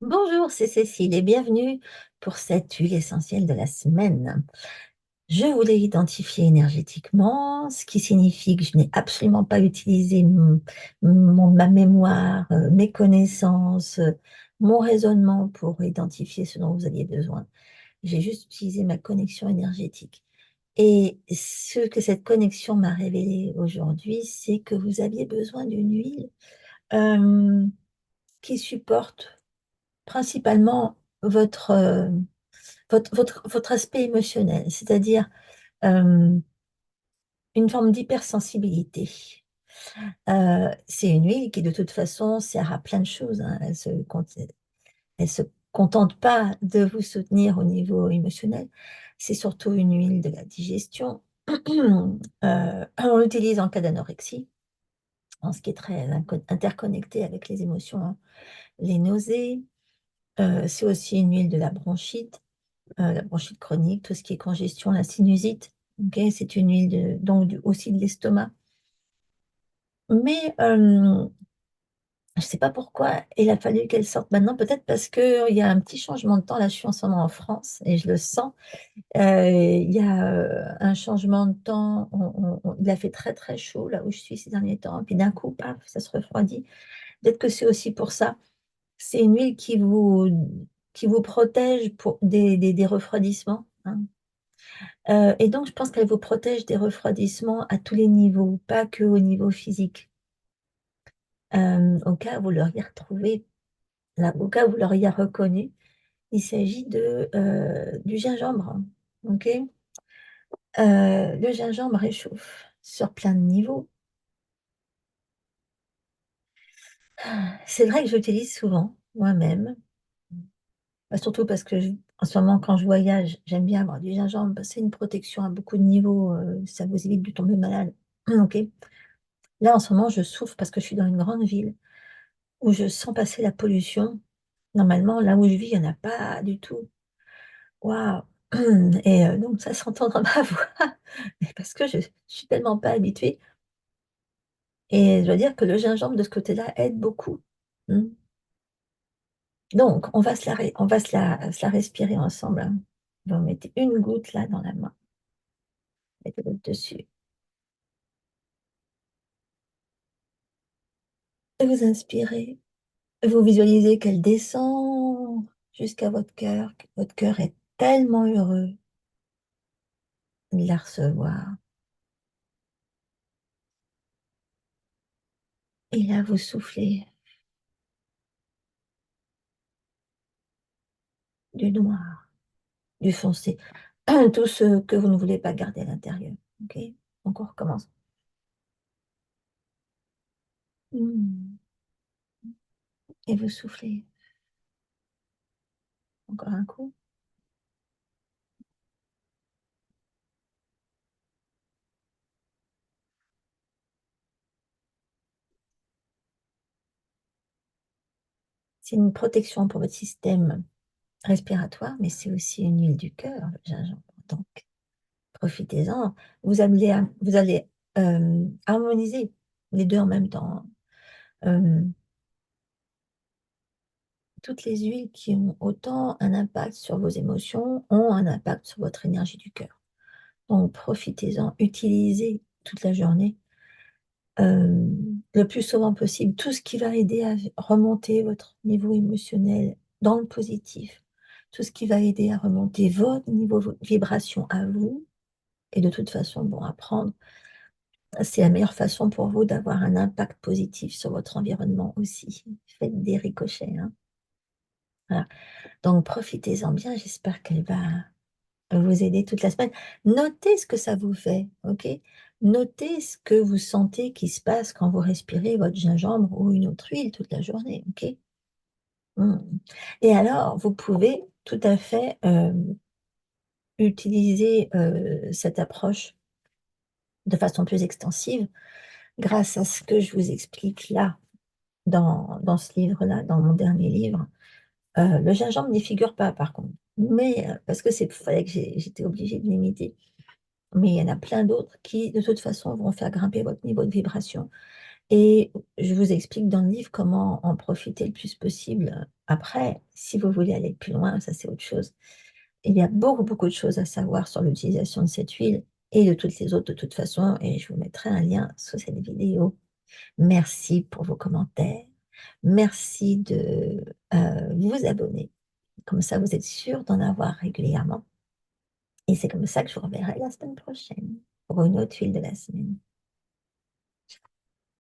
Bonjour, c'est Cécile et bienvenue pour cette huile essentielle de la semaine. Je voulais identifier énergétiquement, ce qui signifie que je n'ai absolument pas utilisé ma mémoire, mes connaissances, mon raisonnement pour identifier ce dont vous aviez besoin. J'ai juste utilisé ma connexion énergétique. Et ce que cette connexion m'a révélé aujourd'hui, c'est que vous aviez besoin d'une huile euh, qui supporte principalement votre aspect émotionnel, c'est-à-dire euh, une forme d'hypersensibilité. C'est une huile qui, de toute façon, sert à plein de choses, hein. Elle se contente pas de vous soutenir au niveau émotionnel. C'est surtout une huile de la digestion. On l'utilise en cas d'anorexie, en ce qui est très interconnecté avec les émotions, hein. Les nausées, c'est aussi une huile de la bronchite chronique, tout ce qui est congestion, la sinusite. Ok, c'est une huile donc aussi de l'estomac. Mais je ne sais pas pourquoi il a fallu qu'elle sorte maintenant. Peut-être parce qu'il y a un petit changement de temps. Là, je suis en ce moment en France et je le sens. Il y a un changement de temps. Il a fait très très chaud là où je suis ces derniers temps. Et puis d'un coup, paf, ça se refroidit. Peut-être que c'est aussi pour ça. C'est une huile qui vous protège des refroidissements, hein. Et donc, je pense qu'elle vous protège des refroidissements à tous les niveaux, pas que au niveau physique. Au cas où vous l'auriez retrouvé, là, au cas où vous l'auriez reconnu, il s'agit du gingembre. Ok. Le gingembre réchauffe sur plein de niveaux. C'est vrai que j'utilise souvent moi-même, surtout parce que en ce moment, quand je voyage, j'aime bien avoir du gingembre, parce que c'est une protection à beaucoup de niveaux, ça vous évite de tomber malade. Ok. Là, en ce moment, je souffre parce que je suis dans une grande ville où je sens passer la pollution. Normalement, là où je vis, il n'y en a pas du tout. Waouh! Et donc, ça s'entend dans ma voix, mais parce que je ne suis tellement pas habituée. Et je dois dire que le gingembre, de ce côté-là, aide beaucoup. Hmm. Donc, on va se la respirer ensemble, hein. Vous mettez une goutte là dans la main, mettez l'autre dessus. Et vous inspirez. Vous visualisez qu'elle descend jusqu'à votre cœur, que votre cœur est tellement heureux de la recevoir. Et là, vous soufflez du noir, du foncé, tout ce que vous ne voulez pas garder à l'intérieur. Ok. Donc, on recommence. Hmm. Et vous soufflez encore un coup. C'est une protection pour votre système respiratoire, mais c'est aussi une huile du cœur, le gingembre. Donc, profitez-en. Vous allez harmoniser les deux en même temps. Euh, Toutes les huiles qui ont autant un impact sur vos émotions ont un impact sur votre énergie du cœur. Donc, profitez-en, utilisez toute la journée, euh, le plus souvent possible, tout ce qui va aider à remonter votre niveau émotionnel dans le positif, tout ce qui va aider à remonter votre niveau de vibration à vous. Et de toute façon, bon, apprendre, c'est la meilleure façon pour vous d'avoir un impact positif sur votre environnement aussi. Faites des ricochets, hein. Voilà. Donc, profitez-en bien. J'espère qu'elle va vous aider toute la semaine. Notez ce que ça vous fait, ok? Notez ce que vous sentez qui se passe quand vous respirez votre gingembre ou une autre huile toute la journée, ok? Mm. Et alors, vous pouvez tout à fait utiliser cette approche de façon plus extensive grâce à ce que je vous explique là, dans ce livre-là, dans mon dernier livre. Le gingembre n'y figure pas, par contre. Mais, parce que fallait que j'étais obligée de l'imiter. Mais il y en a plein d'autres qui, de toute façon, vont faire grimper votre niveau de vibration. Et je vous explique dans le livre comment en profiter le plus possible. Après, si vous voulez aller plus loin, ça c'est autre chose. Il y a beaucoup, beaucoup de choses à savoir sur l'utilisation de cette huile et de toutes les autres de toute façon, et je vous mettrai un lien sous cette vidéo. Merci pour vos commentaires. Merci de vous abonner. Comme ça, vous êtes sûr d'en avoir régulièrement. Et c'est comme ça que je vous reverrai la semaine prochaine pour une autre huile de la semaine.